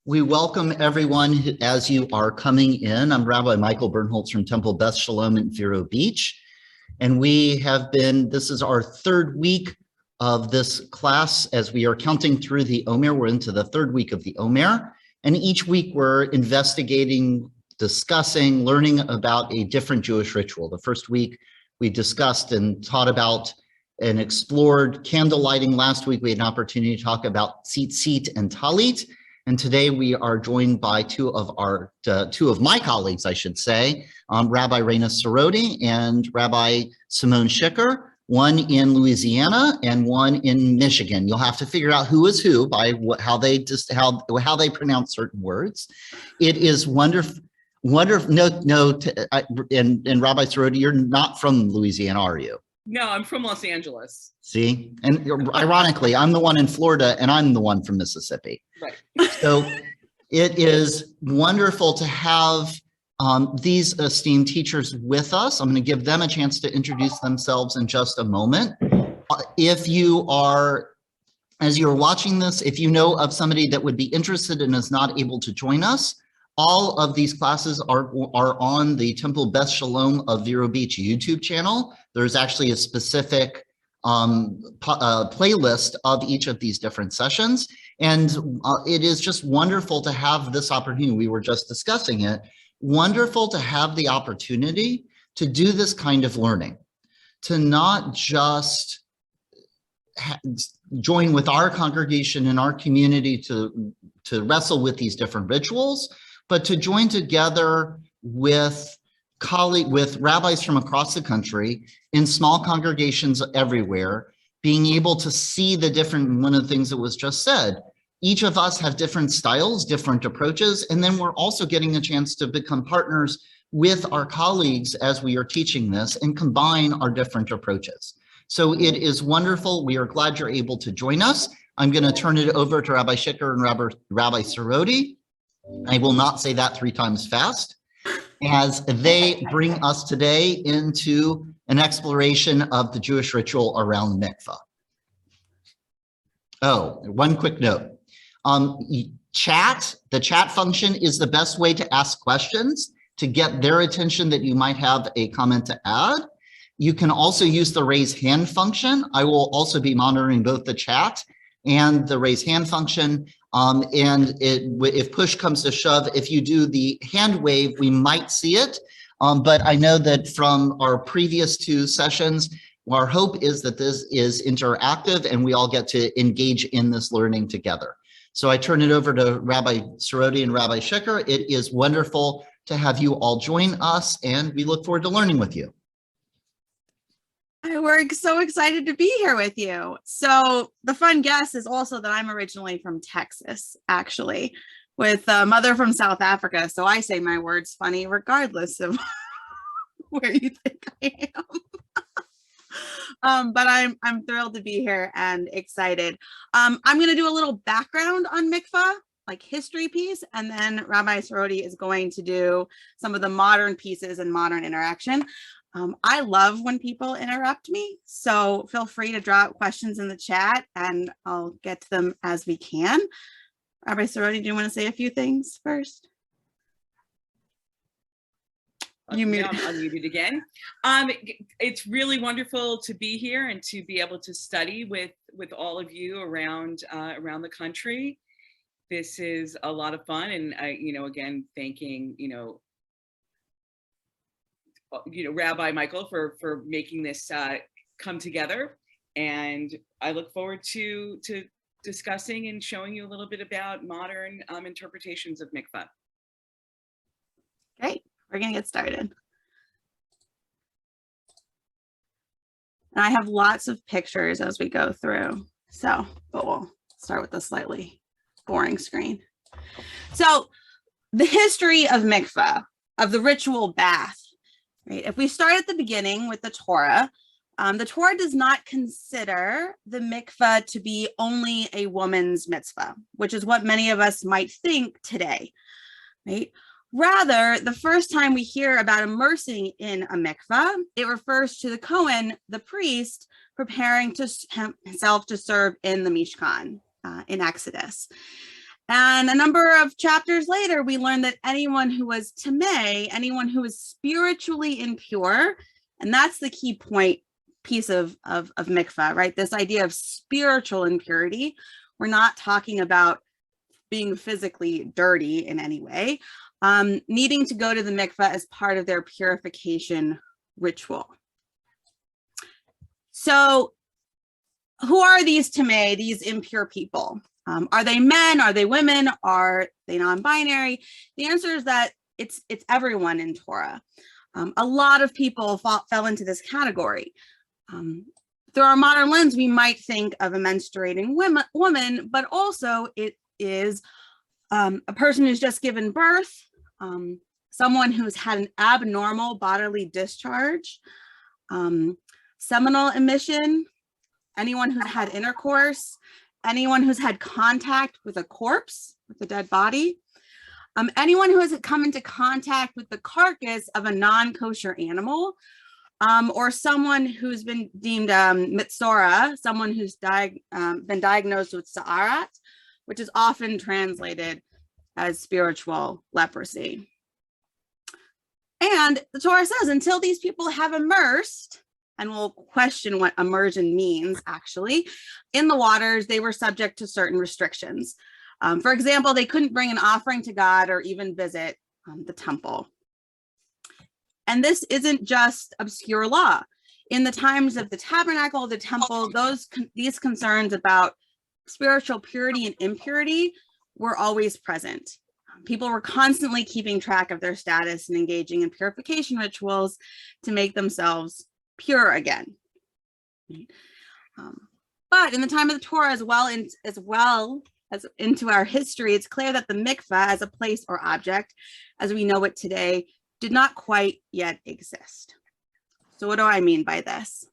We welcome everyone as you are coming in. I'm Rabbi Mickel Bernholtz from Temple Beth Shalom in Vero Beach. And this is our third week of this class as we are counting through the Omer. We're into the third week of the Omer. And each week we're investigating, discussing, learning about a different Jewish ritual. The first week we discussed and taught about and explored candle lighting. Last week we had an opportunity to talk about tzitzit and talit. And today we are joined by two of my colleagues, I should say, Rabbi Raina Siroty and Rabbi Simone Schicker, one in Louisiana and one in Michigan. You'll have to figure out who is who by how they pronounce certain words. It is wonderful. And Rabbi Siroty, you're not from Louisiana, are you? No, I'm from Los Angeles. See, and ironically, I'm the one in Florida and I'm the one from Mississippi. Right. So it is wonderful to have these esteemed teachers with us. I'm going to give them a chance to introduce themselves in just a moment. As you're watching this, if you know of somebody that would be interested and is not able to join us, all of these classes are on the Temple Beth Shalom of Vero Beach YouTube channel. There's actually a specific playlist of each of these different sessions. And it is just wonderful to have this opportunity. We were just discussing it. Wonderful to have the opportunity to do this kind of learning, to not just join with our congregation and our community to wrestle with these different rituals, but to join together with rabbis from across the country in small congregations everywhere, being able to see the different, one of the things that was just said, each of us have different styles, different approaches, and then we're also getting a chance to become partners with our colleagues as we are teaching this and combine our different approaches. So it is wonderful. We are glad you're able to join us. I'm going to turn it over to Rabbi Schicker and Rabbi Siroty. I will not say that 3 times fast, as they bring us today into an exploration of the Jewish ritual around Mikvah. Oh, one quick note. The chat function is the best way to ask questions, to get their attention that you might have a comment to add. You can also use the raise hand function. I will also be monitoring both the chat and the raise hand function. If push comes to shove, if you do the hand wave, we might see it. But I know that from our previous 2 sessions, our hope is that this is interactive and we all get to engage in this learning together. So I turn it over to Rabbi Siroty and Rabbi Schicker. It is wonderful to have you all join us, and we look forward to learning with you. We're so excited to be here with you. So the fun guess is also that I'm originally from Texas, actually, with a mother from South Africa. So I say my words funny regardless of where you think I am. But I'm thrilled to be here and excited. I'm going to do a little background on Mikvah, like history piece, and then Rabbi Siroty is going to do some of the modern pieces and modern interaction. I love when people interrupt me, so feel free to drop questions in the chat and I'll get to them as we can. Rabbi Siroty, do you want to say a few things first? You muted. I'm unmuted again. It's really wonderful to be here and to be able to study with all of you around the country. This is a lot of fun, and again, thanking Rabbi Mickel for making this come together, and I look forward to discussing and showing you a little bit about modern interpretations of Mikvah. Great, we're gonna get started. And I have lots of pictures as we go through, but we'll start with the slightly boring screen. So the history of Mikvah, of the ritual bath. Right. If we start at the beginning with the Torah does not consider the mikvah to be only a woman's mitzvah, which is what many of us might think today, right? Rather, the first time we hear about immersing in a mikvah, it refers to the Kohen, the priest, preparing himself to serve in the Mishkan in Exodus. And a number of chapters later, we learned that anyone who was tamei, anyone who was spiritually impure, and that's the key piece of mikvah, right? This idea of spiritual impurity. We're not talking about being physically dirty in any way, needing to go to the mikvah as part of their purification ritual. So who are these tamei, these impure people? Are they men? Are they women? Are they non-binary? The answer is that it's everyone in Torah. A lot of people fell into this category. Through our modern lens, we might think of a menstruating woman, but also it is a person who's just given birth, someone who's had an abnormal bodily discharge, seminal emission, anyone who's had intercourse, anyone who's had contact with a corpse, with a dead body, anyone who has come into contact with the carcass of a non-kosher animal, or someone who's been deemed mitzora, someone who's been diagnosed with sa'arat, which is often translated as spiritual leprosy. And the Torah says until these people have immersed, and we'll question what immersion means actually, in the waters, they were subject to certain restrictions. For example, they couldn't bring an offering to God or even visit the temple. And this isn't just obscure law. In the times of the tabernacle, the temple, these concerns about spiritual purity and impurity were always present. People were constantly keeping track of their status and engaging in purification rituals to make themselves pure again. But in the time of the Torah, as well as into our history, it's clear that the mikvah as a place or object, as we know it today, did not quite yet exist. So what do I mean by this?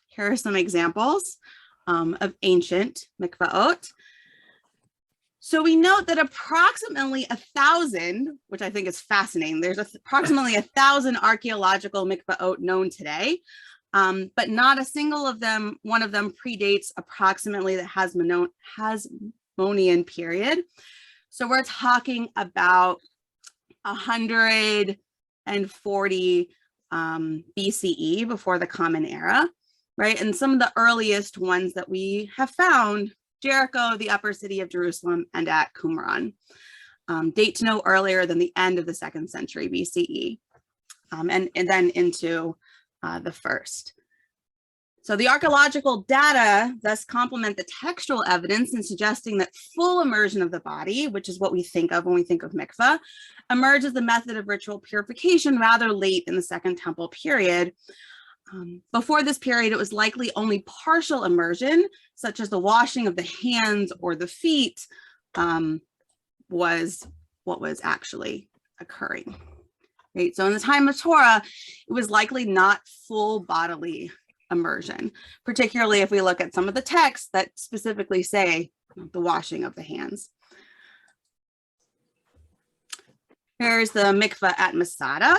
Here are some examples of ancient mikvaot. So we note that approximately 1,000, which I think is fascinating, there's approximately 1,000 archaeological mikvaot known today, but not a single one of them predates approximately the Hasmonean period. So we're talking about 140 BCE, before the Common Era, right? And some of the earliest ones that we have found, Jericho, the upper city of Jerusalem, and at Qumran, date to no earlier than the end of the 2nd century BCE, and then into the 1st. So the archaeological data thus complement the textual evidence in suggesting that full immersion of the body, which is what we think of when we think of mikvah, emerged as the method of ritual purification rather late in the Second Temple period. Before this period, it was likely only partial immersion, such as the washing of the hands or the feet, was what was actually occurring. Right? So in the time of Torah, it was likely not full bodily immersion, particularly if we look at some of the texts that specifically say the washing of the hands. Here's the mikvah at Masada.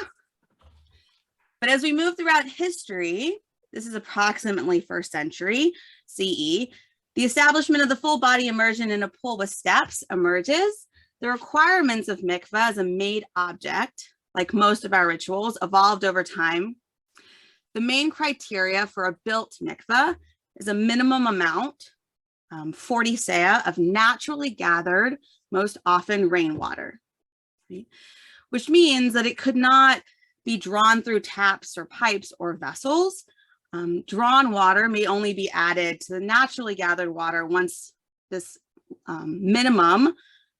But as we move throughout history, this is approximately 1st century CE, the establishment of the full body immersion in a pool with steps emerges. The requirements of mikvah as a made object, like most of our rituals, evolved over time. The main criteria for a built mikvah is a minimum amount, 40 seah, of naturally gathered, most often rainwater, right? Which means that it could not be drawn through taps or pipes or vessels. Drawn water may only be added to the naturally gathered water once this minimum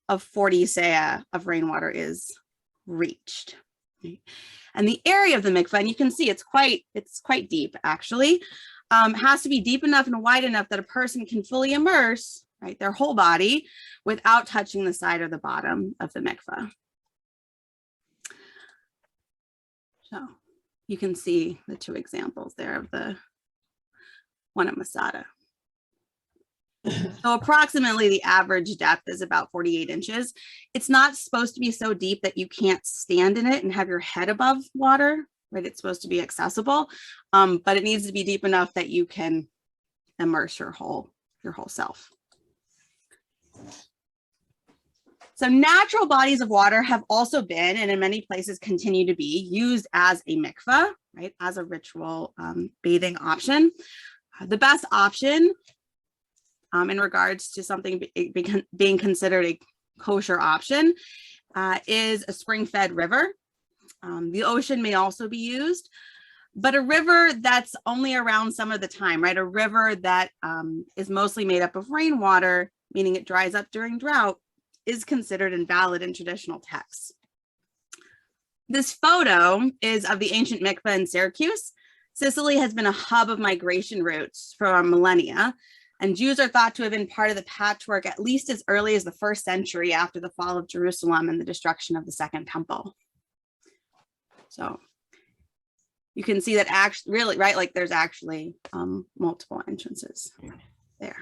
of 40 seah of rainwater is reached. Right? And the area of the mikvah, and you can see it's quite deep actually, has to be deep enough and wide enough that a person can fully immerse, right, their whole body without touching the side or the bottom of the mikvah. So you can see the 2 examples there of the one at Masada. So approximately the average depth is about 48 inches. It's not supposed to be so deep that you can't stand in it and have your head above water, right? It's supposed to be accessible, but it needs to be deep enough that you can immerse your whole self. So natural bodies of water have also been, and in many places continue to be, used as a mikvah, right, as a ritual bathing option. The best option in regards to something being considered a kosher option is a spring-fed river. The ocean may also be used, but a river that's only around some of the time, right? A river that is mostly made up of rainwater, meaning it dries up during drought, is considered invalid in traditional texts. This photo is of the ancient mikveh in Syracuse. Sicily has been a hub of migration routes for millennia, and Jews are thought to have been part of the patchwork at least as early as the 1st century after the fall of Jerusalem and the destruction of the Second Temple. So you can see that actually, really, right, like there's actually multiple entrances there.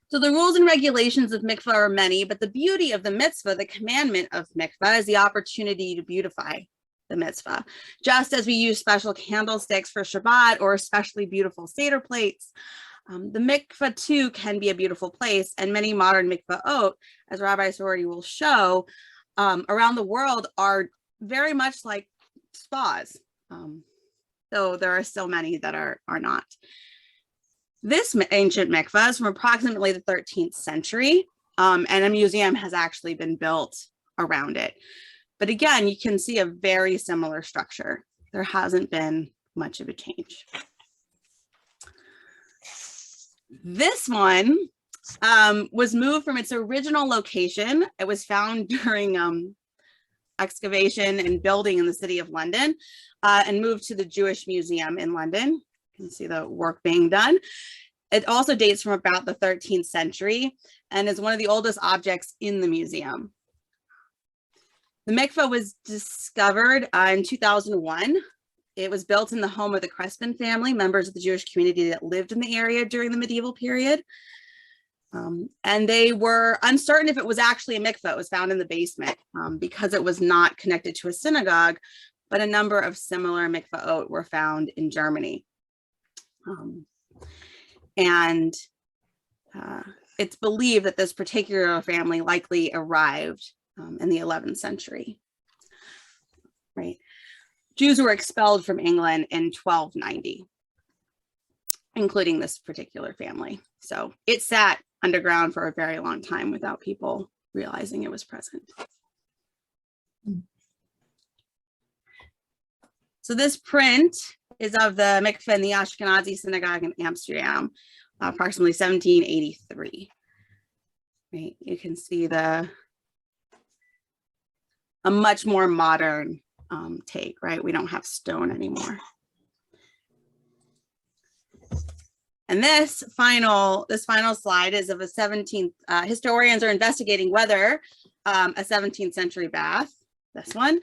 So the rules and regulations of mikvah are many, but the beauty of the mitzvah, the commandment of mikvah, is the opportunity to beautify the mitzvah. Just as we use special candlesticks for Shabbat or especially beautiful Seder plates, the mikvah too can be a beautiful place, and many modern mikvaot, as Rabbi Siroty will show, around the world are very much like spas, though there are still many that are not. This ancient mikvah is from approximately the 13th century, and a museum has actually been built around it. But again, you can see a very similar structure. There hasn't been much of a change. This one was moved from its original location. It was found during excavation and building in the city of London, and moved to the Jewish Museum in London. You can see the work being done. It also dates from about the 13th century and is one of the oldest objects in the museum. The mikvah was discovered in 2001. It was built in the home of the Crespin family, members of the Jewish community that lived in the area during the medieval period. And they were uncertain if it was actually a mikvah. It was found in the basement because it was not connected to a synagogue, but a number of similar mikvaot were found in Germany. It's believed that this particular family likely arrived in the 11th century, right? Jews were expelled from England in 1290, including this particular family. So it sat underground for a very long time without people realizing it was present. So this print is of the mikveh in the Ashkenazi synagogue in Amsterdam, approximately 1783. Right, you can see a much more modern take, right? We don't have stone anymore. And this final slide is of a 17th, historians are investigating whether a 17th century bath, this one,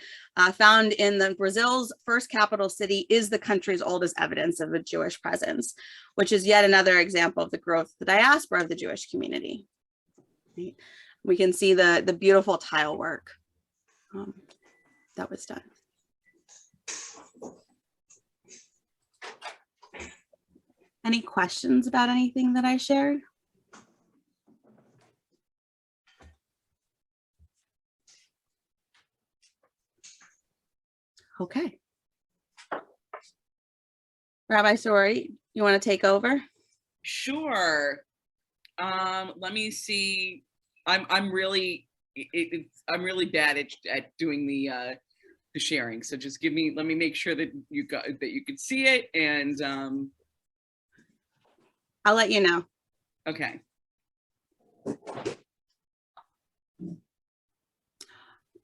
found in Brazil's first capital city, is the country's oldest evidence of a Jewish presence, which is yet another example of the growth of the diaspora of the Jewish community. Right? We can see the beautiful tile work that was done. Any questions about anything that I shared? Okay. Rabbi Siroty, you want to take over? Sure. Let me see. I'm really bad at doing the sharing. So just let me make sure that you can see it, and I'll let you know. Okay.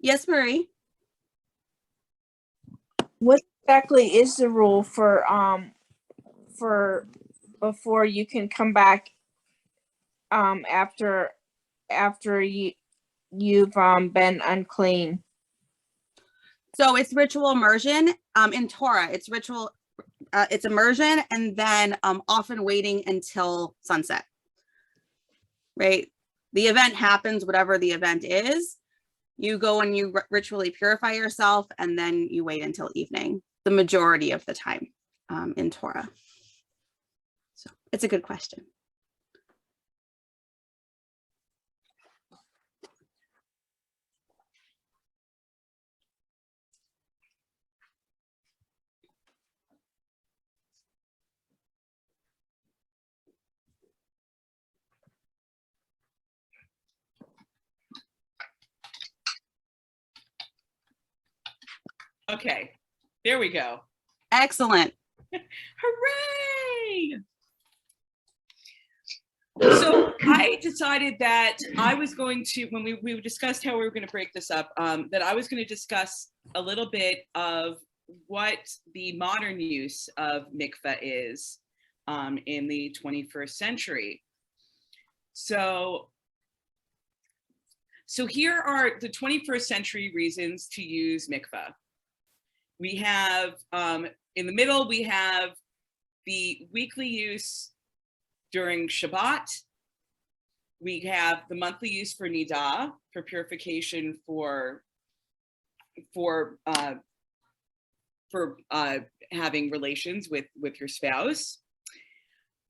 Yes, Marie. What exactly is the rule for before you can come back after you've been unclean? So it's ritual immersion in Torah. It's ritual, it's immersion, and then often waiting until sunset. Right? The event happens, whatever the event is. You go and you ritually purify yourself, and then you wait until evening, the majority of the time in Torah. So it's a good question. Okay, there we go. Excellent. Hooray! So I decided that I was going to, when we discussed how we were going to break this up, that I was going to discuss a little bit of what the modern use of mikvah is in the 21st century. So here are the 21st century reasons to use mikvah. We have, in the middle, we have the weekly use during Shabbat. We have the monthly use for nidah, for purification for having relations with your spouse.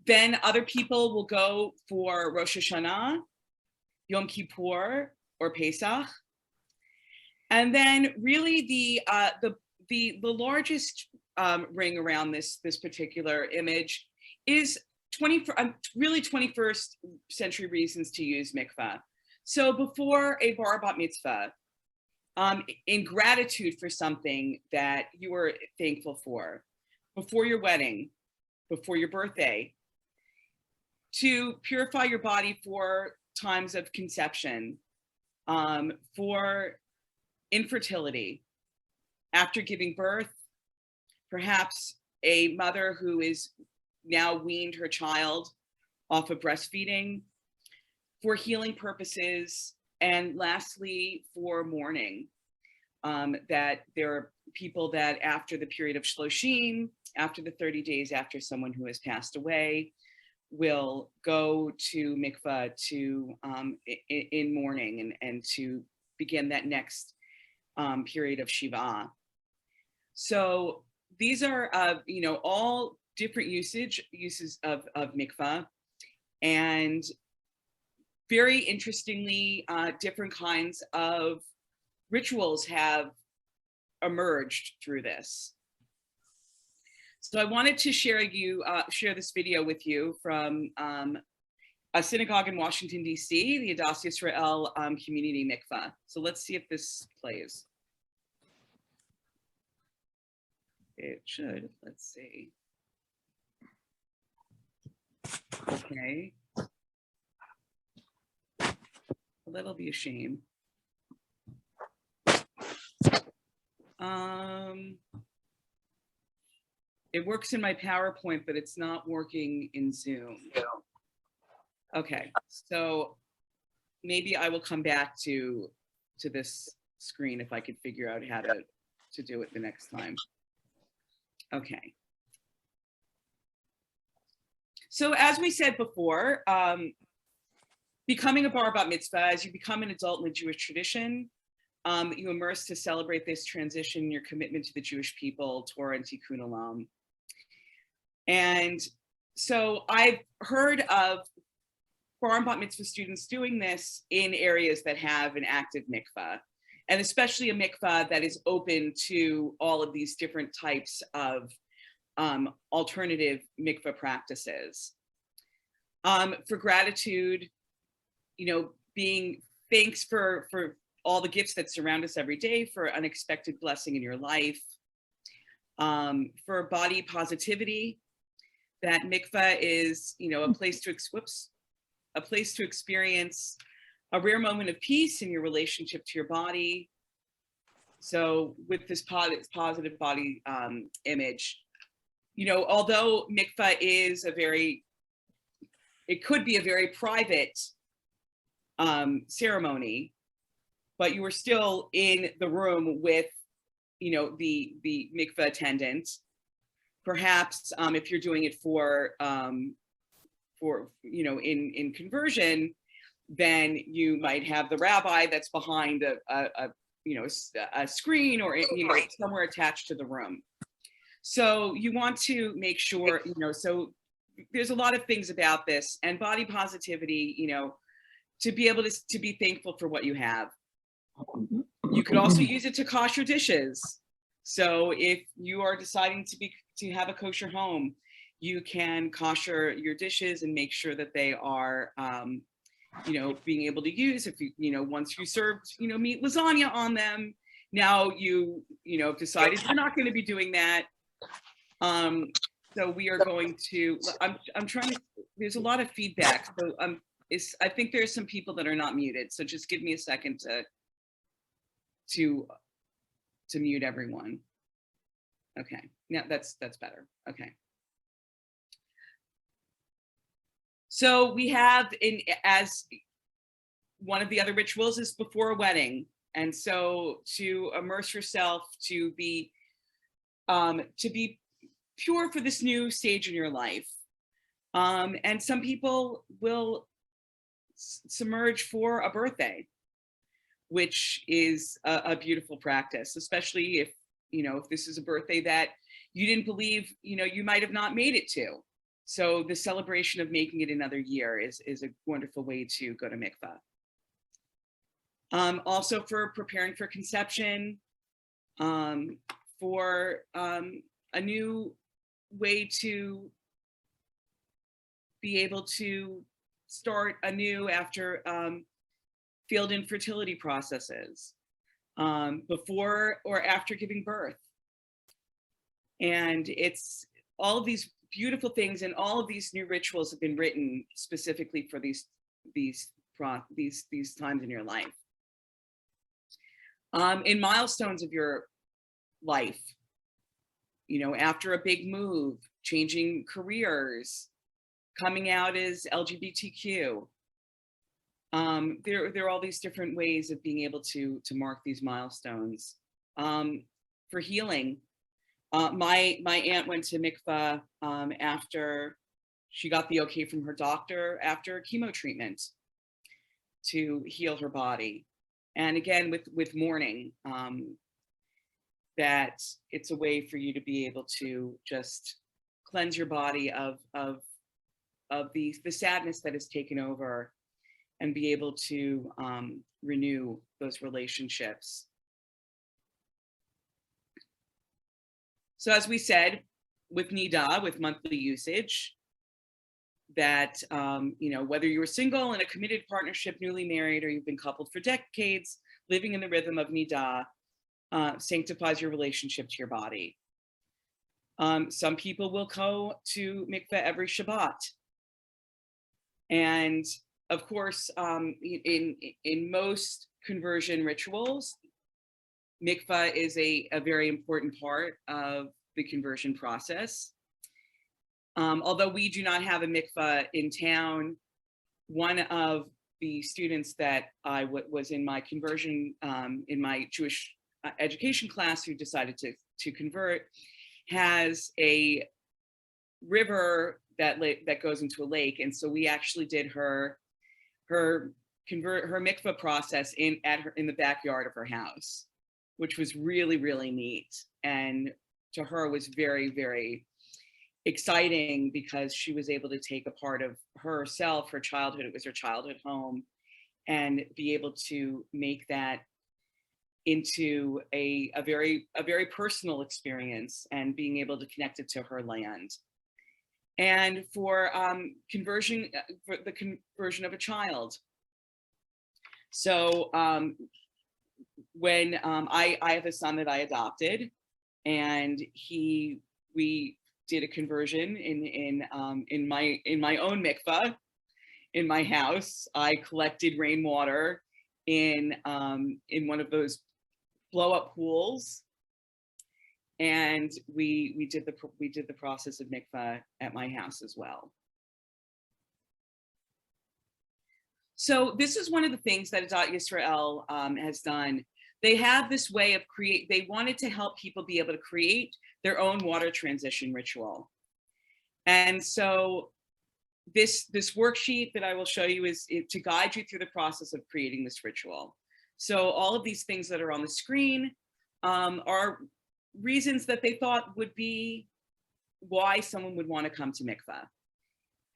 Then other people will go for Rosh Hashanah, Yom Kippur, or Pesach. And then really the largest ring around this particular image is really 21st century reasons to use mikvah. So before a bar bat mitzvah, in gratitude for something that you were thankful for, before your wedding, before your birthday, to purify your body for times of conception, for infertility, after giving birth, perhaps a mother who is now weaned her child off of breastfeeding, for healing purposes, and lastly, for mourning. That there are people that after the period of Shloshim, after the 30 days after someone who has passed away, will go to mikvah in mourning and to begin that next period of Shiva. So these are all different uses of mikvah, and very interestingly, different kinds of rituals have emerged through this. So I wanted to share this video with you from a synagogue in Washington, D.C., the Adas Yisrael Community Mikvah. So let's see if this plays. It should. Let's see. Okay. Well, that'll be a shame. It works in my PowerPoint, but it's not working in Zoom. Okay, so maybe I will come back to this screen if I could figure out how to do it the next time. Okay. So as we said before, becoming a bar bat mitzvah, as you become an adult in the Jewish tradition, you immerse to celebrate this transition, your commitment to the Jewish people, Torah and Tikkun Olam. And so I've heard of bar and bat mitzvah students doing this in areas that have an active mikvah, and especially a mikvah that is open to all of these different types of alternative mikvah practices. For gratitude, being thanks for all the gifts that surround us every day, for unexpected blessing in your life, for body positivity, that mikvah is, a place to experience a rare moment of peace in your relationship to your body. So with this positive body image, although mikvah is it could be a very private ceremony, but you are still in the room with, the mikvah attendant. Perhaps if you're doing it for in conversion, then you might have the rabbi that's behind a screen or somewhere attached to the room. So you want to make sure, so there's a lot of things about this, and body positivity, to be able to be thankful for what you have. You could also use it to kosher dishes. So if you are deciding to have a kosher home, you can kosher your dishes and make sure that they are, being able to use. If once you served, meat lasagna on them, now you have decided you're not going to be doing that. So we are going to, I'm trying to, there's a lot of feedback. So I think there's some people that are not muted. So just give me a second to mute everyone. Okay, yeah, that's better. Okay. So we have as one of the other rituals is before a wedding. And so to immerse yourself, to be pure for this new stage in your life. And some people will submerge for a birthday, which is a beautiful practice, especially if this is a birthday that you didn't believe, you might have not made it to. So the celebration of making it another year is a wonderful way to go to mikvah. Also for preparing for conception, for a new way to be able to start anew after failed infertility processes, before or after giving birth. And it's all of these beautiful things, and all of these new rituals have been written specifically for these times in your life. In milestones of your life, after a big move, changing careers, coming out as LGBTQ. There are all these different ways of being able to mark these milestones. For healing, my aunt went to mikvah after she got the okay from her doctor after chemo treatment to heal her body. And again, with mourning, that it's a way for you to be able to just cleanse your body of the sadness that has taken over, and be able to renew those relationships. So as we said, with nida, with monthly usage, that whether you're single in a committed partnership, newly married, or you've been coupled for decades, living in the rhythm of nida sanctifies your relationship to your body. Some people will go to mikveh every Shabbat. And of course, in most conversion rituals, mikvah is a very important part of the conversion process. Although we do not have a mikvah in town, one of the students that I was in my conversion, in my Jewish education class, who decided to convert, has a river that goes into a lake, and so we actually did her mikvah process in the backyard of her house, which was really, really neat, and to her was very, very exciting, because she was able to take a part of herself, her childhood, it was her childhood home, and be able to make that into a very personal experience, and being able to connect it to her land. And for conversion, for the conversion of a child. So when I have a son that I adopted, and we did a conversion in my own mikvah in my house. I collected rainwater in one of those blow-up pools, and we did the process of mikvah at my house as well. So this is one of the things that Adat Yisrael has done. They have this way of they wanted to help people be able to create their own water transition ritual. And so this worksheet that I will show you is to guide you through the process of creating this ritual. So all of these things that are on the screen are reasons that they thought would be why someone would want to come to mikvah.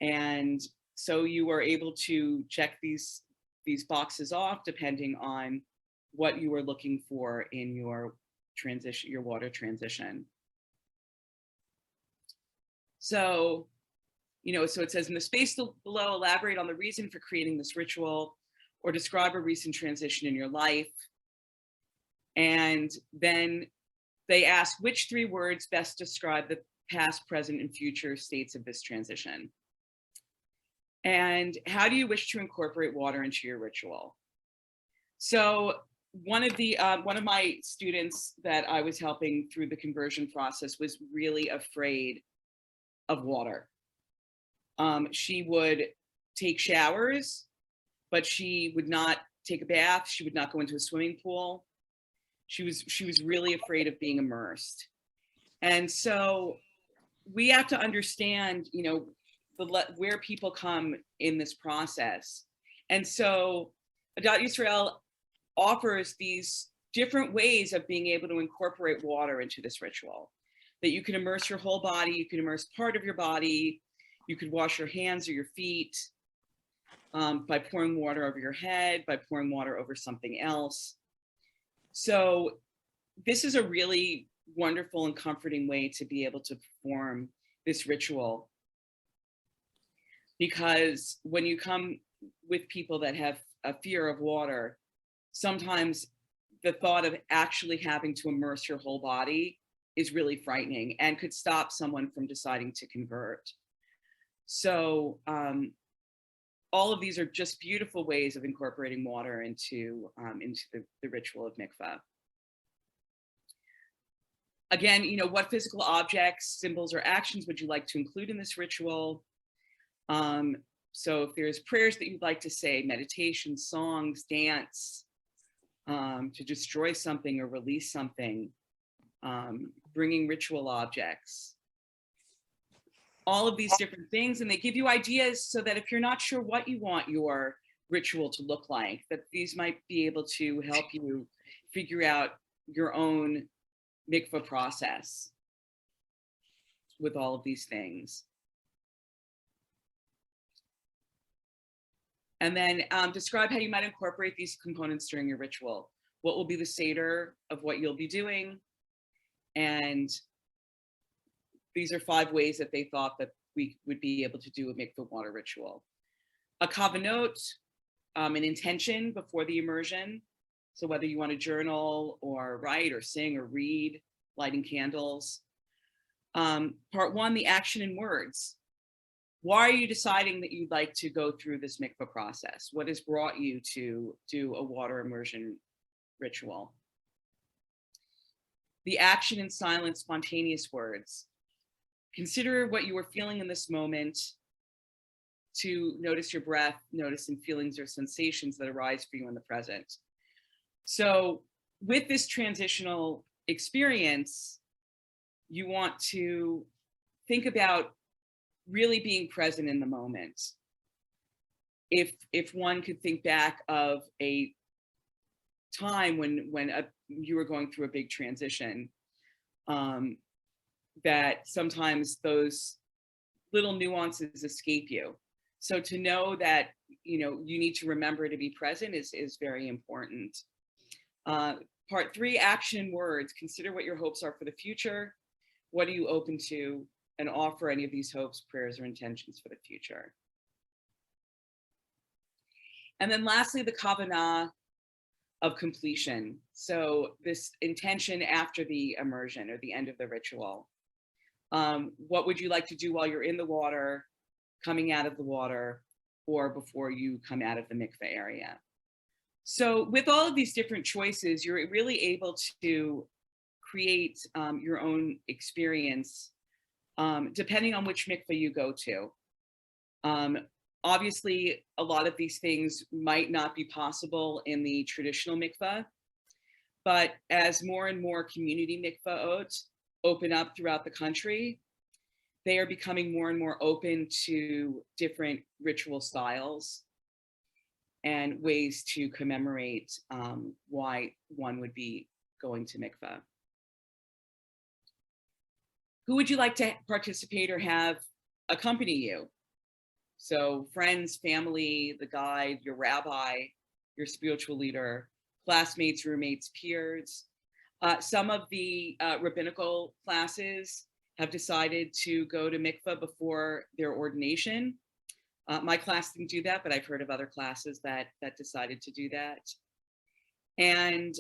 And so you are able to check these boxes off depending on what you are looking for in your transition, your water transition. So, so it says in the space below, elaborate on the reason for creating this ritual, or describe a recent transition in your life. And then they ask which 3 words best describe the past, present, and future states of this transition. And how do you wish to incorporate water into your ritual? So one of my students that I was helping through the conversion process was really afraid of water. She would take showers, but she would not take a bath. She would not go into a swimming pool. She was really afraid of being immersed. And so we have to understand, you know, where people come in this process. And so Adat Yisrael offers these different ways of being able to incorporate water into this ritual, that you can immerse your whole body, you can immerse part of your body, you could wash your hands or your feet by pouring water over your head, by pouring water over something else. So this is a really wonderful and comforting way to be able to perform this ritual. Because when you come with people that have a fear of water, sometimes the thought of actually having to immerse your whole body is really frightening and could stop someone from deciding to convert. So all of these are just beautiful ways of incorporating water into the ritual of mikvah. Again, you know, what physical objects, symbols, or actions would you like to include in this ritual? So if there's prayers that you'd like to say, meditation, songs, dance, to destroy something or release something, bringing ritual objects, all of these different things. And they give you ideas so that if you're not sure what you want your ritual to look like, that these might be able to help you figure out your own mikvah process with all of these things. And then describe how you might incorporate these components during your ritual. What will be the seder of what you'll be doing? And these are 5 ways that they thought that we would be able to do a mikvah water ritual. A kavanot, an intention before the immersion. So whether you want to journal or write or sing or read, lighting candles. Part 1, the action in words. Why are you deciding that you'd like to go through this mikvah process? What has brought you to do a water immersion ritual? The action in silent, spontaneous words. Consider what you are feeling in this moment, to notice your breath, notice some feelings or sensations that arise for you in the present. So with this transitional experience, you want to think about really being present in the moment. If one could think back of a time when you were going through a big transition, that sometimes those little nuances escape you. So to know that, you know, you need to remember to be present is very important. Part 3, action words. Consider what your hopes are for the future. What are you open to? And offer any of these hopes, prayers, or intentions for the future. And then lastly, the Kavanagh of Completion. So this intention after the immersion or the end of the ritual. What would you like to do while you're in the water, coming out of the water, or before you come out of the mikveh area? So with all of these different choices, you're really able to create your own experience depending on which mikveh you go to. Obviously, a lot of these things might not be possible in the traditional mikveh, but as more and more community mikvahot open up throughout the country, they are becoming more and more open to different ritual styles and ways to commemorate why one would be going to mikveh. Who would you like to participate or have accompany you? So friends, family, the guide, your rabbi, your spiritual leader, classmates, roommates, peers. Some of the rabbinical classes have decided to go to mikveh before their ordination. My class didn't do that, but I've heard of other classes that decided to do that. And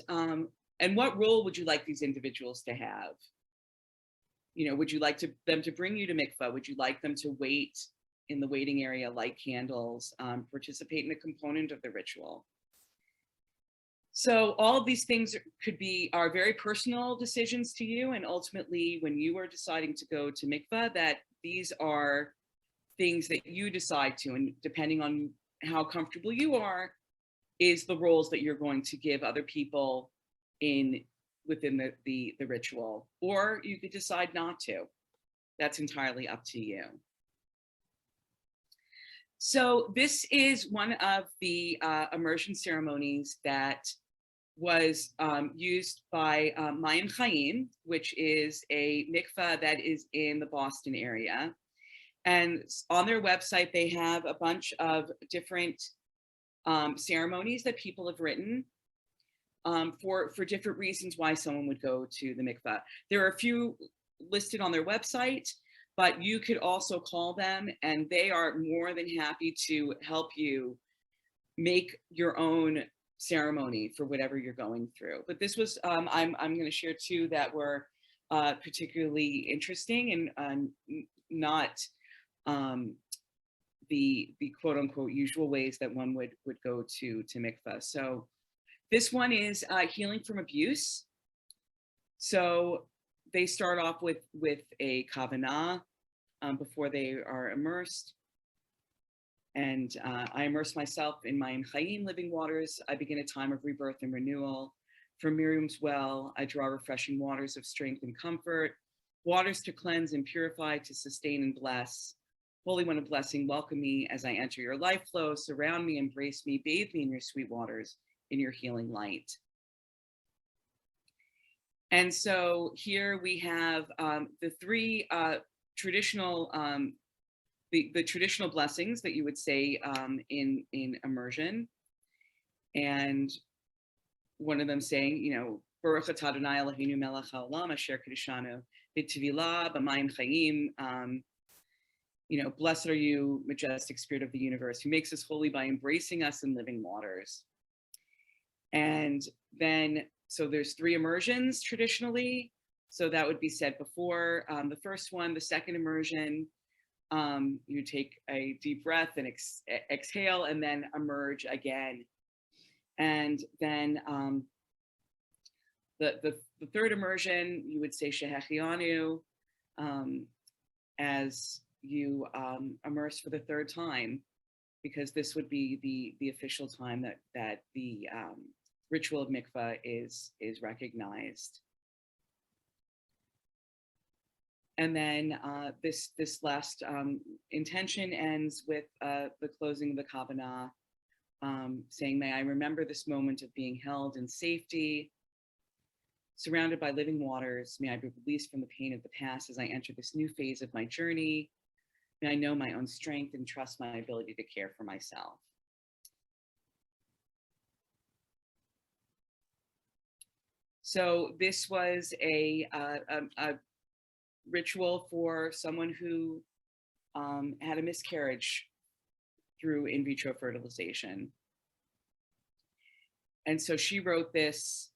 And what role would you like these individuals to have? You know, would you like them to bring you to mikvah? Would you like them to wait in the waiting area, light candles, participate in a component of the ritual? So all of these things are very personal decisions to you. And ultimately, when you are deciding to go to mikvah, that these are things that you decide to, and depending on how comfortable you are, is the roles that you're going to give other people within the ritual, or you could decide not to. That's entirely up to you. So this is one of the immersion ceremonies that was used by Mayim Chaim, which is a mikvah that is in the Boston area. And on their website, they have a bunch of different ceremonies that people have written for different reasons why someone would go to the mikvah. There are a few listed on their website, but you could also call them and they are more than happy to help you make your own ceremony for whatever you're going through. But this was, I'm going to share two that were particularly interesting and not the quote unquote usual ways that one would go to mikvah. So this one is healing from abuse. So they start off with a Kavanagh before they are immersed. And I immerse myself in Mayim Chaim, living waters. I begin a time of rebirth and renewal. From Miriam's well, I draw refreshing waters of strength and comfort, waters to cleanse and purify, to sustain and bless. Holy One of blessing, welcome me as I enter your life flow. Surround me, embrace me, bathe me in your sweet waters, in your healing light. And so here we have the three traditional the traditional blessings that you would say in immersion, and one of them saying, you know, Baruch atah Adonai Eloheinu melech haolam asher kiddushanu b'tevilah b'mayim chayim. You know, blessed are you, majestic Spirit of the universe, who makes us holy by embracing us in living waters. And then, so there's three immersions traditionally. So that would be said before the first one. The second immersion, you take a deep breath and exhale and then emerge again. And then the third immersion, you would say Shehechianu as you immerse for the third time, because this would be the official time that the ritual of mikvah is recognized. And then this last intention ends with the closing of the Kavanagh, saying, may I remember this moment of being held in safety, surrounded by living waters. May I be released from the pain of the past as I enter this new phase of my journey. May I know my own strength and trust my ability to care for myself. So this was a ritual for someone who had a miscarriage through in vitro fertilization. And so she wrote this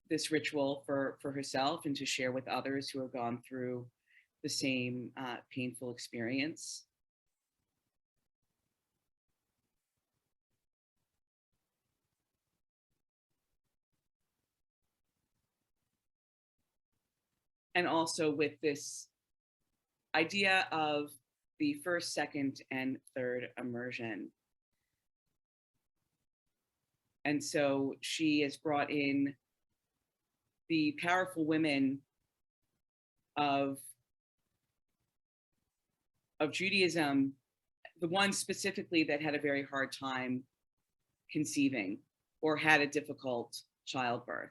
this ritual for herself and to share with others who have gone through the same painful experience. And also with this idea of the first, second, and third immersion. And so she has brought in the powerful women of Judaism, the ones specifically that had a very hard time conceiving or had a difficult childbirth.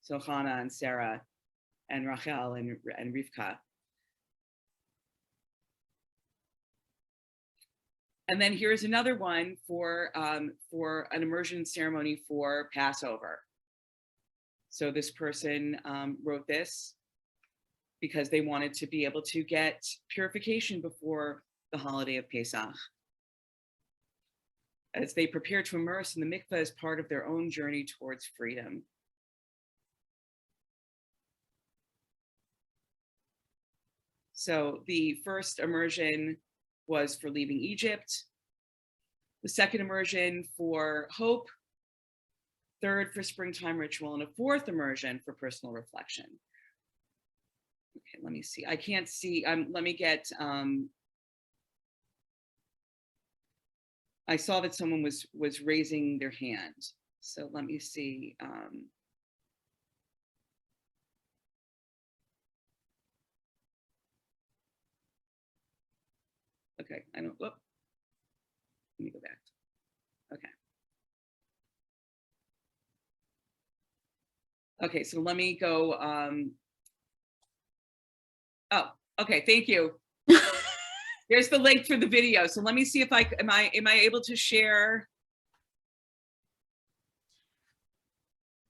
So Hannah and Sarah and Rachel and Rivka. And then here's another one for an immersion ceremony for Passover. So this person wrote this because they wanted to be able to get purification before the holiday of Pesach. as they prepare to immerse in the mikvah as part of their own journey towards freedom. So the first immersion was for leaving Egypt, the second immersion for hope, third for springtime ritual, and a fourth immersion for personal reflection. Okay, let me see. I can't see. Let me get. I saw that someone was raising their hand, so let me see. Okay, I don't. Whoop. Let me go back. Okay. Okay, so let me go. Oh, okay, thank you. Here's the link for the video. So let me see if am I able to share?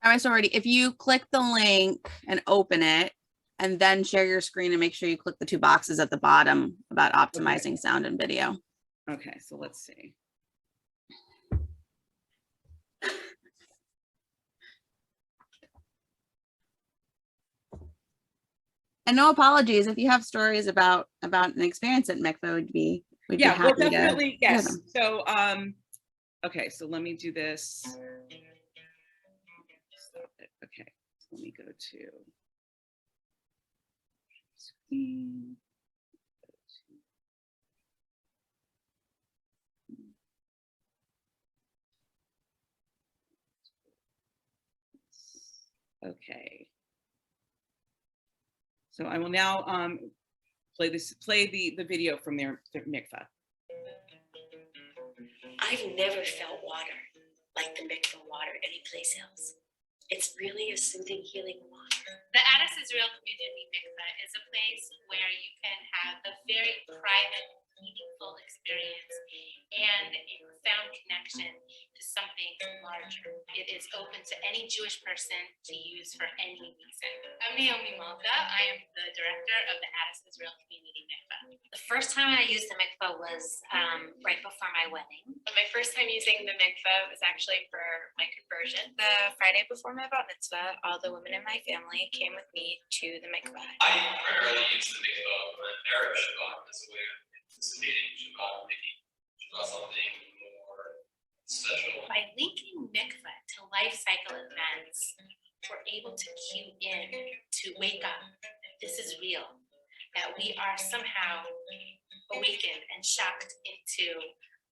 All right, so already, if you click the link and open it, and then share your screen and make sure you click the two boxes at the bottom about optimizing sound and video. Okay, so let's see. And no apologies if you have stories about an experience at Mikvah, we'd be Yeah, happy well, definitely, to hear yes. them. So, okay, so let me do this. Okay, so let me go to screen. Okay. So I will now play the video from their mikvah. I've never felt water like the Mikvah water anyplace else. It's really a soothing, healing water. The Addis Israel Community Mikvah is a place where you can have a very private, meaningful experience and a profound connection to something larger. It is open to any Jewish person to use for any reason. I'm Naomi Malka. I am the director of the Addis Israel Community Mikvah. The first time I used the Mikvah was right before my wedding. My first time using the mikvah was actually for my conversion. The Friday before my bat mitzvah, all the women in my family came with me to the mikvah. I primarily use the mikvah for an Arab Shabbat as a way of anticipating Shabbat, maybe Shabbat something more special. By linking mikvah to life cycle events, we're able to cue in to wake up. This is real. That we are somehow awakened and shocked into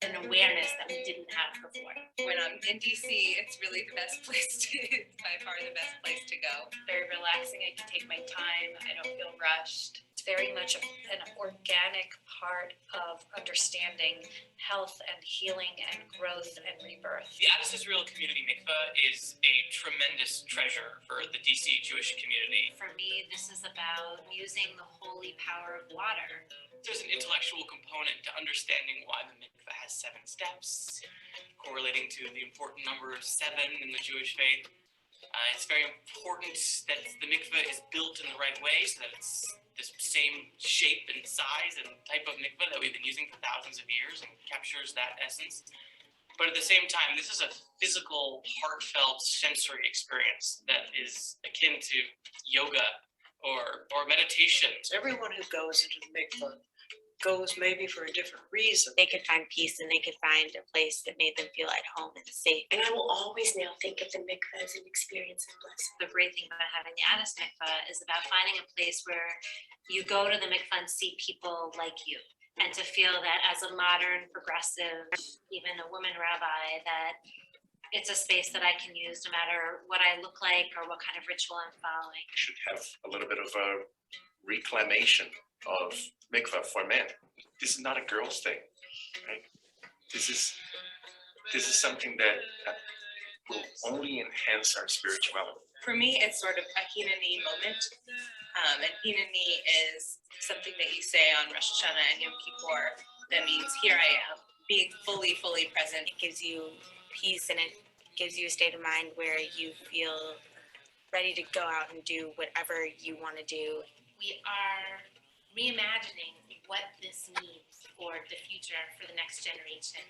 an awareness that we didn't have before. When I'm in DC, it's really the best place it's by far the best place to go. Very relaxing. I can take my time. I don't feel rushed. It's very much an organic part of understanding health and healing and growth and rebirth. The Addis Israel Community Mikvah is a tremendous treasure for the DC Jewish community. For me, this is about using the holy power of water. There's an intellectual component to understanding why the mikvah has 7 steps, correlating to the important number of 7 in the Jewish faith. It's very important that the mikvah is built in the right way so that it's the same shape and size and type of mikvah that we've been using for thousands of years and captures that essence. But at the same time, this is a physical, heartfelt, sensory experience that is akin to yoga or meditation. Everyone who goes into the mikvah goes maybe for a different reason. They could find peace and they could find a place that made them feel at home and safe. And I will always now think of the mikvah as an experience and blessing. The great thing about having the Addis mikvah is about finding a place where you go to the mikvah and see people like you. And to feel that as a modern, progressive, even a woman rabbi, that it's a space that I can use no matter what I look like or what kind of ritual I'm following. We should have a little bit of a reclamation of mikvah for men. This is not a girl's thing, right? This is something that will only enhance our spirituality. For me, it's sort of a hineni moment. And hineni is something that you say on Rosh Hashanah and Yom Kippur that means here I am, being fully present. It gives you peace and it gives you a state of mind where you feel ready to go out and do whatever you want to do. We are reimagining what this means for the future, for the next generation.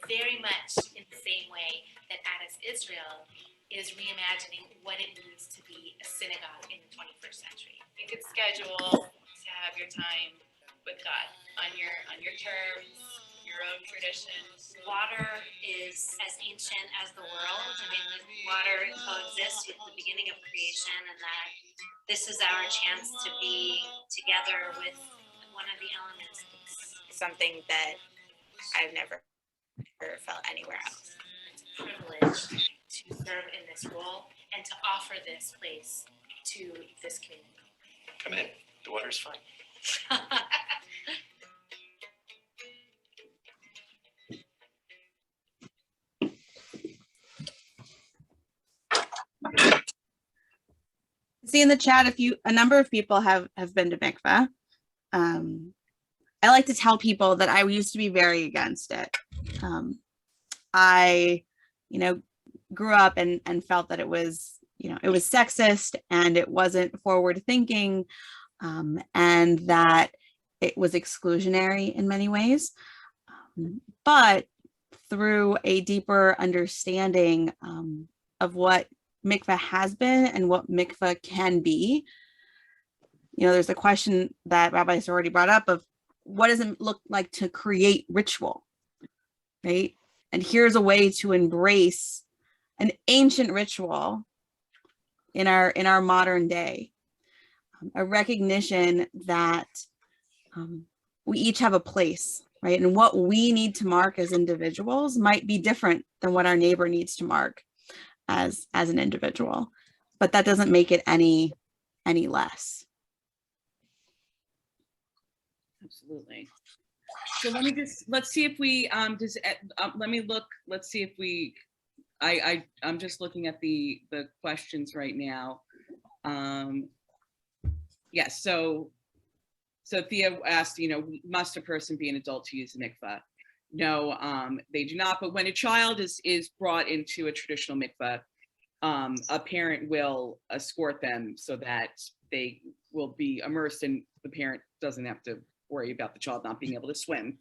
very much in the same way that Addis Israel is reimagining what it means to be a synagogue in the 21st century. You could schedule to have your time with God on your terms, your own traditions. Water is as ancient as the world. I mean, water coexists with the beginning of creation, and that this is our chance to be together with one of the elements. Something that I've never felt anywhere else. It's a privilege to serve in this role and to offer this place to this community. Come in, the water's fine. See in the chat a number of people have been to Mikvah. I like to tell people that I used to be very against it. I grew up and felt that it was sexist and it wasn't forward thinking, and that it was exclusionary in many ways. But through a deeper understanding of what Mikvah has been and what Mikvah can be, there's a question that Rabbi Siroty brought up of what does it look like to create ritual, right? And here's a way to embrace an ancient ritual in our modern day, a recognition that we each have a place, right? And what we need to mark as individuals might be different than what our neighbor needs to mark as an individual, but that doesn't make it any less. Absolutely. So let's see if we let me look. Let's see if we. I'm just looking at the questions right now. Yes. So Thea asked, must a person be an adult to use a mikvah? No, they do not. But when a child is brought into a traditional mikvah, a parent will escort them so that they will be immersed, and the parent doesn't have to worry about the child not being able to swim.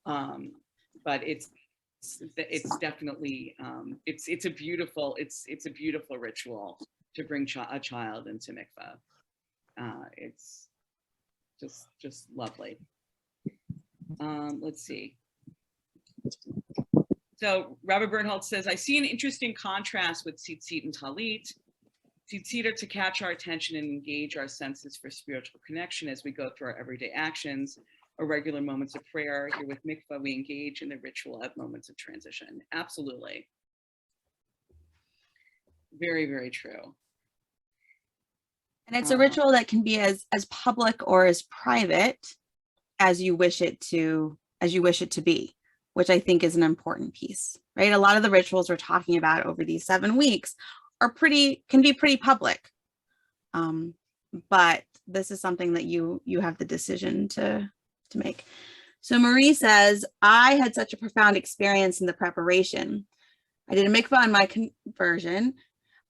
But it's definitely it's a beautiful ritual to bring a child into mikvah. It's just lovely. Let's see. So Rabbi Bernholtz says, I see an interesting contrast with tzitzit and talit. Tzitzit are to catch our attention and engage our senses for spiritual connection as we go through our everyday actions or regular moments of prayer. Here with mikvah, we engage in the ritual at moments of transition. Absolutely. Very, very true. And it's a ritual that can be as public or as private as you wish it to be, which I think is an important piece, right? A lot of the rituals we're talking about over these 7 weeks can be pretty public. But this is something that you have the decision to make. So Marie says, I had such a profound experience in the preparation. I did a mikvah on my conversion.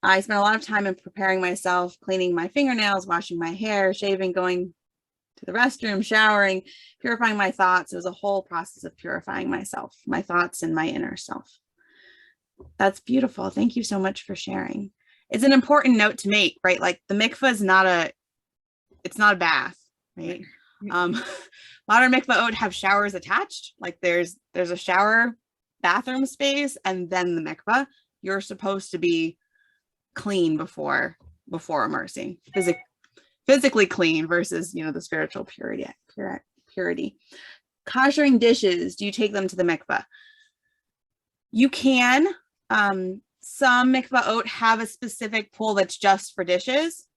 I spent a lot of time in preparing myself, cleaning my fingernails, washing my hair, shaving, going to the restroom, showering, purifying my thoughts. It was a whole process of purifying myself, my thoughts and my inner self. That's beautiful. Thank you so much for sharing. It's an important note to make, right? Like the mikvah is not a bath, right? Modern mikvah would have showers attached. Like there's a shower bathroom space and then the mikvah. You're supposed to be clean before immersing, physically clean versus the spiritual purity. Koshering dishes, do you take them to the mikvah? You can. Some mikvah have a specific pool that's just for dishes,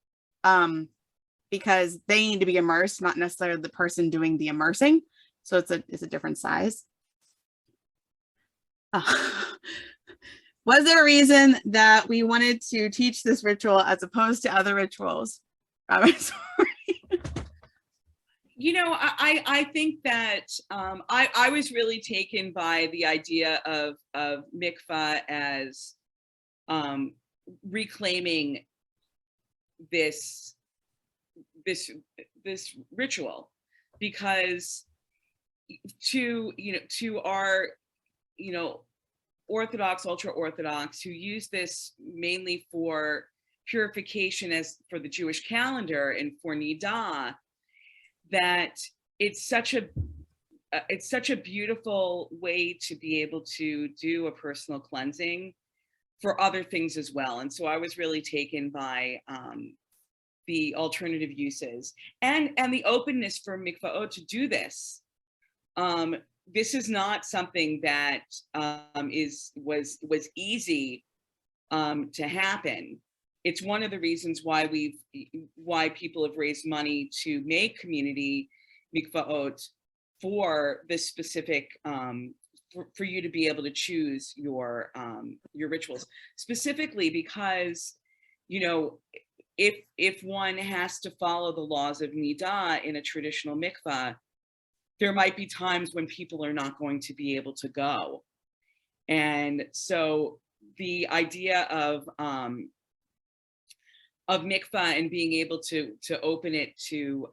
because they need to be immersed, not necessarily the person doing the immersing. So it's a different size. Was there a reason that we wanted to teach this ritual as opposed to other rituals? I think that I was really taken by the idea of mikvah as reclaiming this ritual, because to our Orthodox, ultra Orthodox, who use this mainly for purification as for the Jewish calendar and for Nidah, that it's such a beautiful way to be able to do a personal cleansing for other things as well. And so I was really taken by the alternative uses and the openness for Mikvah to do this. This is not something that was easy to happen. It's one of the reasons why people have raised money to make community mikvaot for this specific, for you to be able to choose your rituals, specifically because, if one has to follow the laws of Nidah in a traditional mikvah, there might be times when people are not going to be able to go. And so the idea of mikvah and being able to open it to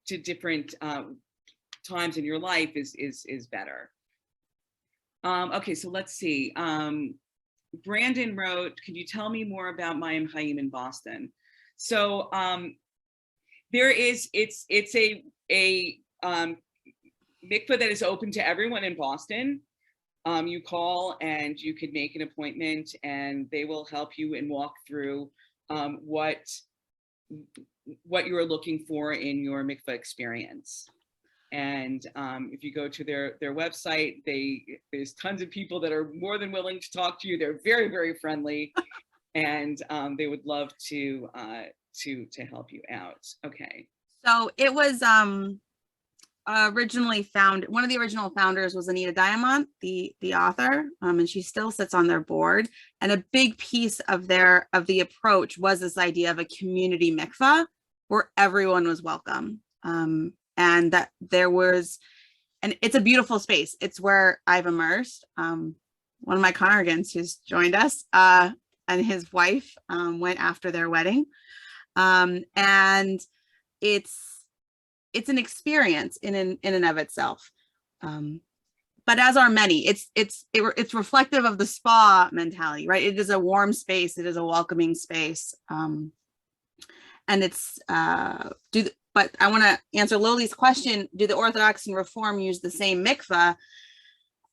different times in your life is better. Okay, so let's see. Brandon wrote, "Could you tell me more about Mayim Chaim in Boston?" So there is, it's a mikvah that is open to everyone in Boston. You call and you could make an appointment, and they will help you and walk through what you are looking for in your mikvah experience. And if you go to their website, there's tons of people that are more than willing to talk to you. They're very, very friendly, and they would love to help you out. Okay. So it was originally founded, one of the original founders was Anita Diamant, the author, and she still sits on their board. And a big piece of the approach was this idea of a community mikvah where everyone was welcome. And that there was, and it's a beautiful space. It's where I've immersed. One of my congregants who's joined us and his wife went after their wedding. And it's an experience in and of itself. But as are many, it's reflective of the spa mentality, right? It is a warm space. It is a welcoming space. And it's, but I want to answer Lily's question. Do the Orthodox and Reform use the same mikvah?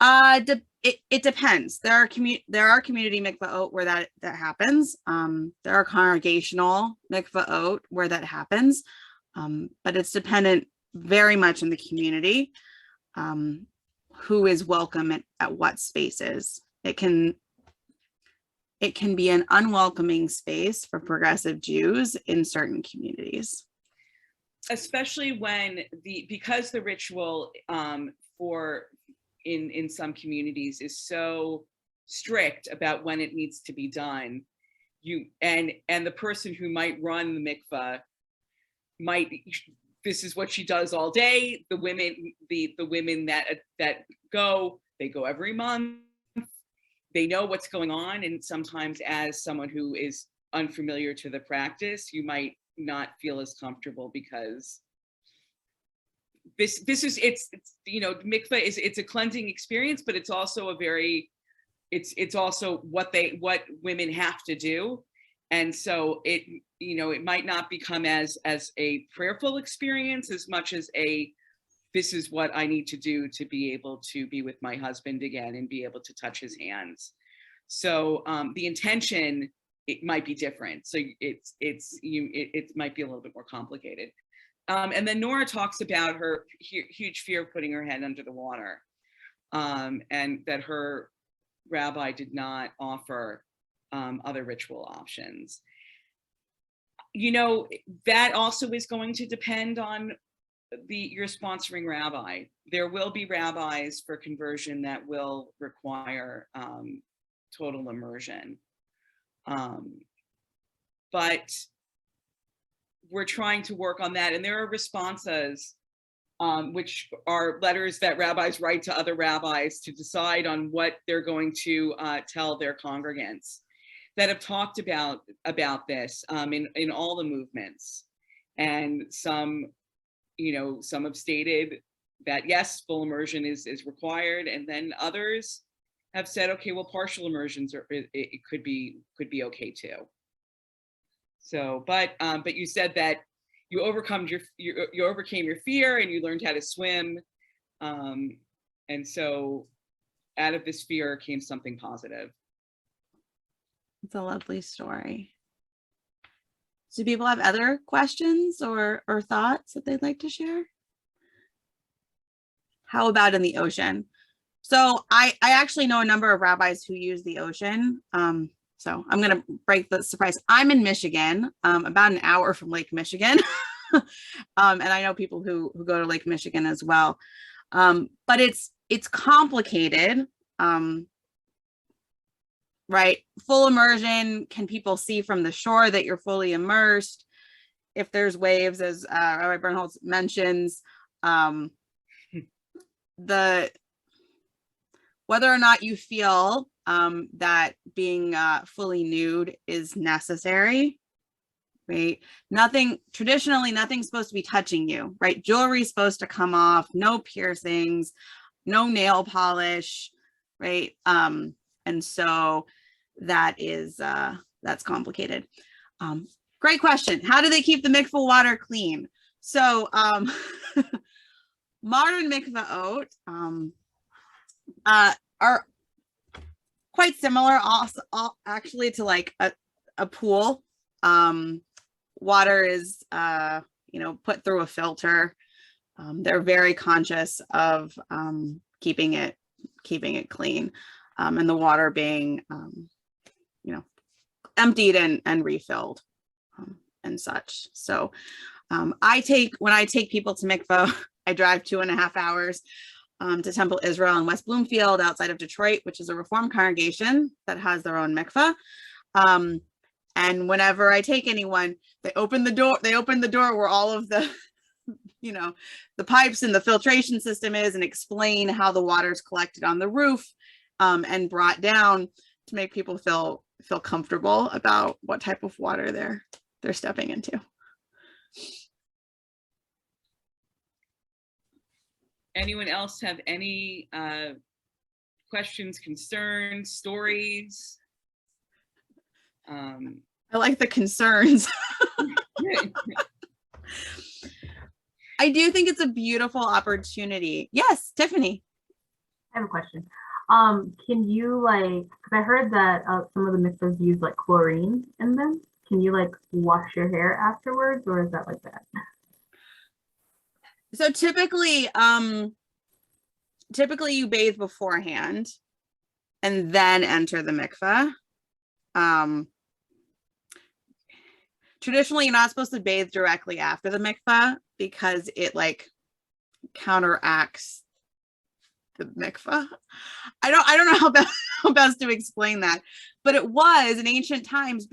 It depends. There are community mikvaot where that happens. There are congregational mikvaot where that happens. But it's dependent very much in the community, who is welcome at what spaces. It can be an unwelcoming space for progressive Jews in certain communities. Especially when because the ritual in some communities is so strict about when it needs to be done, and the person who might run the mikvah this is what she does all day. The women that go, they go every month. They know what's going on, and sometimes as someone who is unfamiliar to the practice, you might not feel as comfortable because it's mikvah it's a cleansing experience, but it's also it's also what women have to do. And so it might not become as a prayerful experience as much as this is what I need to do to be able to be with my husband again and be able to touch his hands. So the intention, it might be different. So it might be a little bit more complicated. And then Nora talks about her huge fear of putting her head under the water, and that her rabbi did not offer other ritual options. That also is going to depend on your sponsoring rabbi. There will be rabbis for conversion that will require total immersion. But we're trying to work on that. And there are responses, which are letters that rabbis write to other rabbis to decide on what they're going to tell their congregants, that have talked about this in all the movements. And some have stated that yes, full immersion is required, and then others have said, okay, well, partial immersions it could be okay too. So, but you said that you overcame your fear and you learned how to swim, and so out of this fear came something positive. It's a lovely story. Do people have other questions or thoughts that they'd like to share? How about in the ocean? So I actually know a number of rabbis who use the ocean. So I'm going to break the surprise. I'm in Michigan, about an hour from Lake Michigan. And I know people who go to Lake Michigan as well. But it's complicated. Right? Full immersion, can people see from the shore that you're fully immersed? If there's waves, as Rabbi Bernholtz mentions, whether or not you feel that being fully nude is necessary, right? Traditionally, nothing's supposed to be touching you, right? Jewelry's supposed to come off, no piercings, no nail polish, right? And so that's complicated. Great question. How do they keep the mikvah water clean? So modern mikvaot are quite similar also actually to like a pool. Water is put through a filter. They're very conscious of keeping it clean, and the water being emptied and refilled and such. So when I take people to mikvah, I drive 2.5 hours to Temple Israel in West Bloomfield outside of Detroit, which is a Reformed congregation that has their own mikvah. And whenever I take anyone, they open the door where all of the the pipes and the filtration system is, and explain how the water is collected on the roof and brought down to make people feel comfortable about what type of water they're stepping into. Anyone else have any questions, concerns, stories? I like the concerns. I do think it's a beautiful opportunity. Yes, Tiffany. I have a question. Can you because I heard that some of the mikvahs use like chlorine in them. Can you like wash your hair afterwards, or is that like that? So typically you bathe beforehand and then enter the mikvah. Traditionally, you're not supposed to bathe directly after the mikvah because it like counteracts the mikvah. I don't know how best to explain that, but it was in ancient times,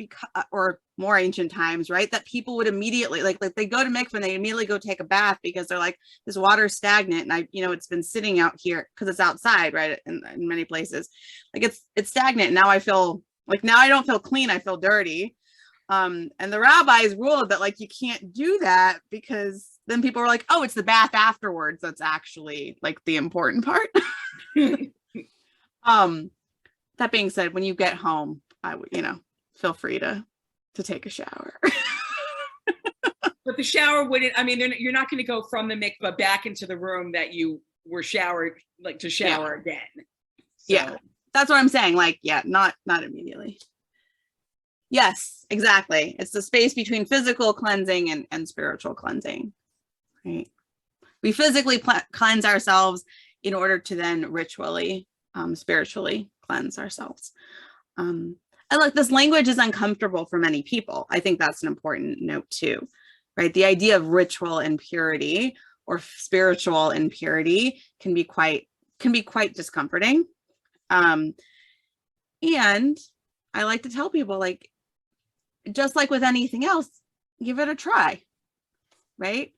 or more ancient times, right? That people would immediately like they go to mikvah and they immediately go take a bath because they're like, this water is stagnant, and it's been sitting out here because it's outside, right? In many places, like it's stagnant. Now I feel like now I don't feel clean. I feel dirty. And the rabbis ruled that like you can't do that, because then people were like, oh, it's the bath afterwards that's actually like the important part. That being said, when you get home, I would, feel free to take a shower. But the shower wouldn't, you're not going to go from the mikvah back into the room that you were showered, like to shower again. So. Yeah, that's what I'm saying. Like, yeah, not immediately. Yes, exactly. It's the space between physical cleansing and spiritual cleansing, right? We physically cleanse ourselves in order to then ritually, spiritually cleanse ourselves. And look, this language is uncomfortable for many people. I think that's an important note too, right? The idea of ritual impurity or spiritual impurity can be quite discomforting. And I like to tell people, like, just like with anything else, give it a try, right?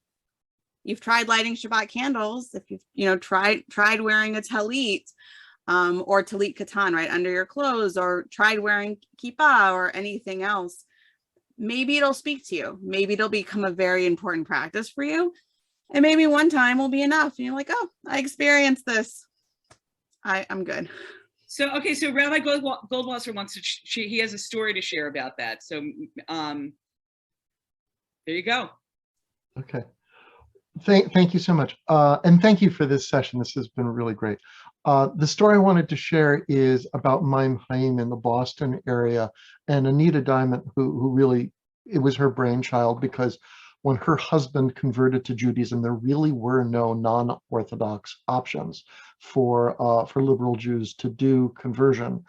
You've tried lighting Shabbat candles. If you've, tried wearing a talit or talit katan, right, under your clothes, or tried wearing kippah or anything else, maybe it'll speak to you. Maybe it'll become a very important practice for you. And maybe one time will be enough. And you're like, oh, I experienced this. I'm good. So, okay, so Rabbi Goldwasser wants to, he has a story to share about that. So there you go. Okay. Thank you so much. And thank you for this session. This has been really great. The story I wanted to share is about Maim Haim in the Boston area, and Anita Diamond, who really, it was her brainchild, because when her husband converted to Judaism, there really were no non-Orthodox options for liberal Jews to do conversion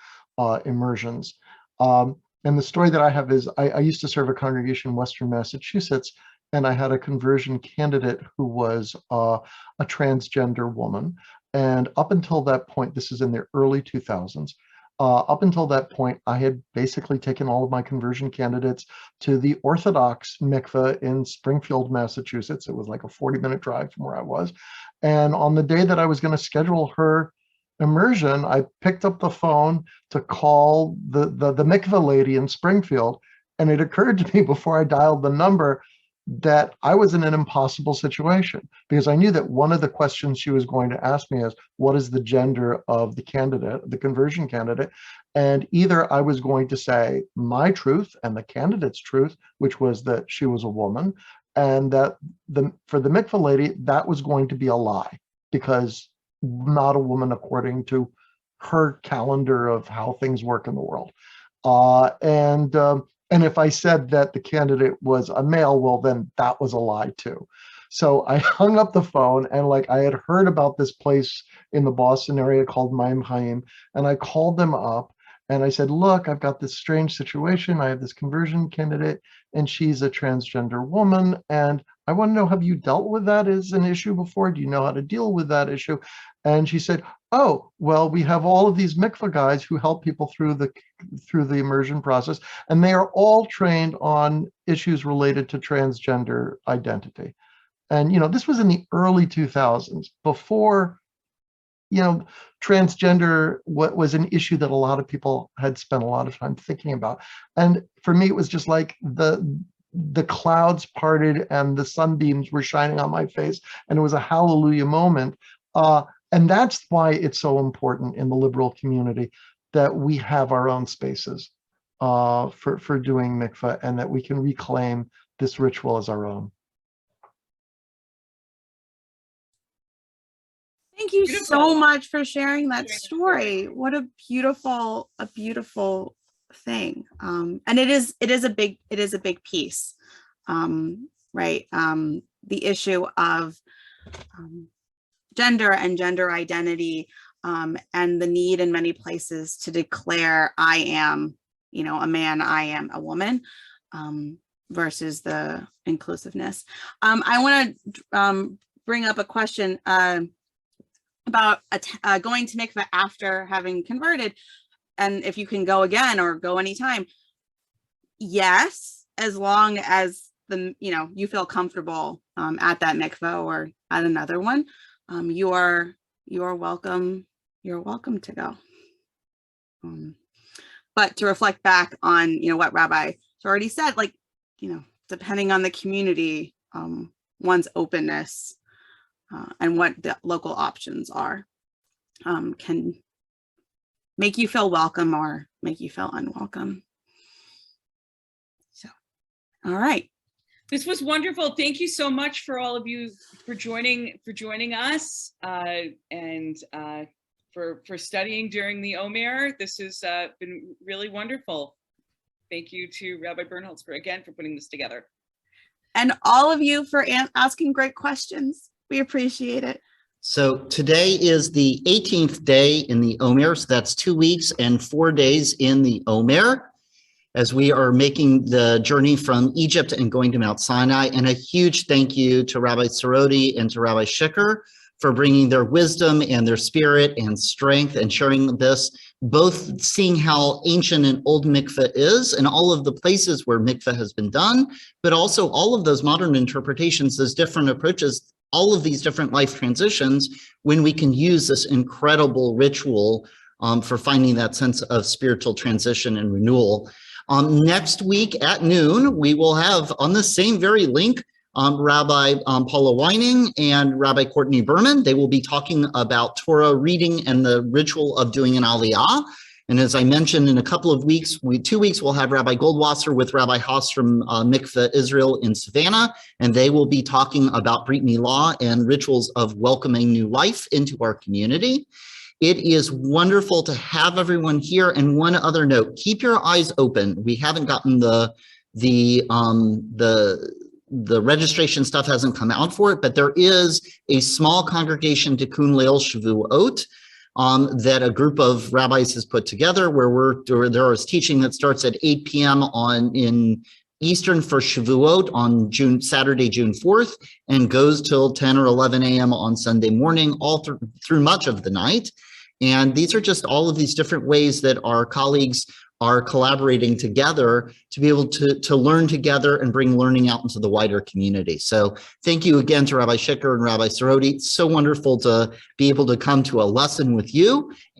immersions. And the story that I have is, I used to serve a congregation in Western Massachusetts, and I had a conversion candidate who was a transgender woman. And up until that point, this is in the early 2000s, up until that point, I had basically taken all of my conversion candidates to the Orthodox Mikvah in Springfield, Massachusetts. It was like a 40-minute drive from where I was. And on the day that I was going to schedule her immersion, I picked up the phone to call the Mikvah lady in Springfield. And it occurred to me before I dialed the number that I was in an impossible situation, because I knew that one of the questions she was going to ask me is, what is the gender of the candidate, the conversion candidate? And either I was going to say my truth and the candidate's truth, which was that she was a woman, and that for the Mikvah lady, that was going to be a lie, because not a woman according to her calendar of how things work in the world. And if I said that the candidate was a male, well, then that was a lie too. So I hung up the phone, and like I had heard about this place in the Boston area called Maim Haim, and I called them up and I said, look, I've got this strange situation. I have this conversion candidate and she's a transgender woman. And I want to know, have you dealt with that as an issue before? Do you know how to deal with that issue? And she said, oh, well, we have all of these mikvah guys who help people through the immersion process, and they are all trained on issues related to transgender identity. And, you know, this was in the early 2000s, before, you know, transgender was an issue that a lot of people had spent a lot of time thinking about. And for me, it was just like the clouds parted and the sunbeams were shining on my face, and it was a hallelujah moment. And that's why it's so important in the liberal community that we have our own spaces for doing mikvah, and that we can reclaim this ritual as our own. Thank you so much for sharing that story. What a beautiful thing. And it is a big piece, right? The issue of gender and gender identity, and the need in many places to declare I am, you know, a man, I am a woman, versus the inclusiveness. I want to bring up a question about going to mikvah after having converted, and if you can go again or go anytime. Yes, as long as you feel comfortable at that mikvah or at another one. You are welcome. You're welcome to go. But to reflect back on, what Rabbi already said, like, depending on the community, one's openness and what the local options are can make you feel welcome or make you feel unwelcome. So, all right. This was wonderful. Thank you so much for all of you for joining us and for studying during the Omer. This has been really wonderful. Thank you to Rabbi Bernholtz for putting this together. And all of you for asking great questions. We appreciate it. So today is the 18th day in the Omer. So that's 2 weeks and 4 days in the Omer, as we are making the journey from Egypt and going to Mount Sinai. And a huge thank you to Rabbi Siroty and to Rabbi Schicker for bringing their wisdom and their spirit and strength and sharing this, both seeing how ancient and old mikveh is and all of the places where mikveh has been done, but also all of those modern interpretations, those different approaches, all of these different life transitions, when we can use this incredible ritual for finding that sense of spiritual transition and renewal. Next week at noon, we will have on the same very link Rabbi Paula Weining and Rabbi Courtney Berman. They will be talking about Torah reading and the ritual of doing an aliyah. And as I mentioned, in a couple of weeks, 2 weeks, we'll have Rabbi Goldwasser with Rabbi Haas from Mikvah Israel in Savannah, and they will be talking about Brit Milah and rituals of welcoming new life into our community. It is wonderful to have everyone here. And one other note, keep your eyes open. We haven't gotten the registration stuff hasn't come out for it, but there is a small congregation Tikkun Leil Shavuot that a group of rabbis has put together, where there is teaching that starts at 8 p.m. in Eastern for Shavuot on Saturday, June 4th, and goes till 10 or 11 a.m. on Sunday morning, all through much of the night. And these are just all of these different ways that our colleagues are collaborating together to be able to learn together and bring learning out into the wider community. So thank you again to Rabbi Schicker and Rabbi Siroty. It's so wonderful to be able to come to a lesson with you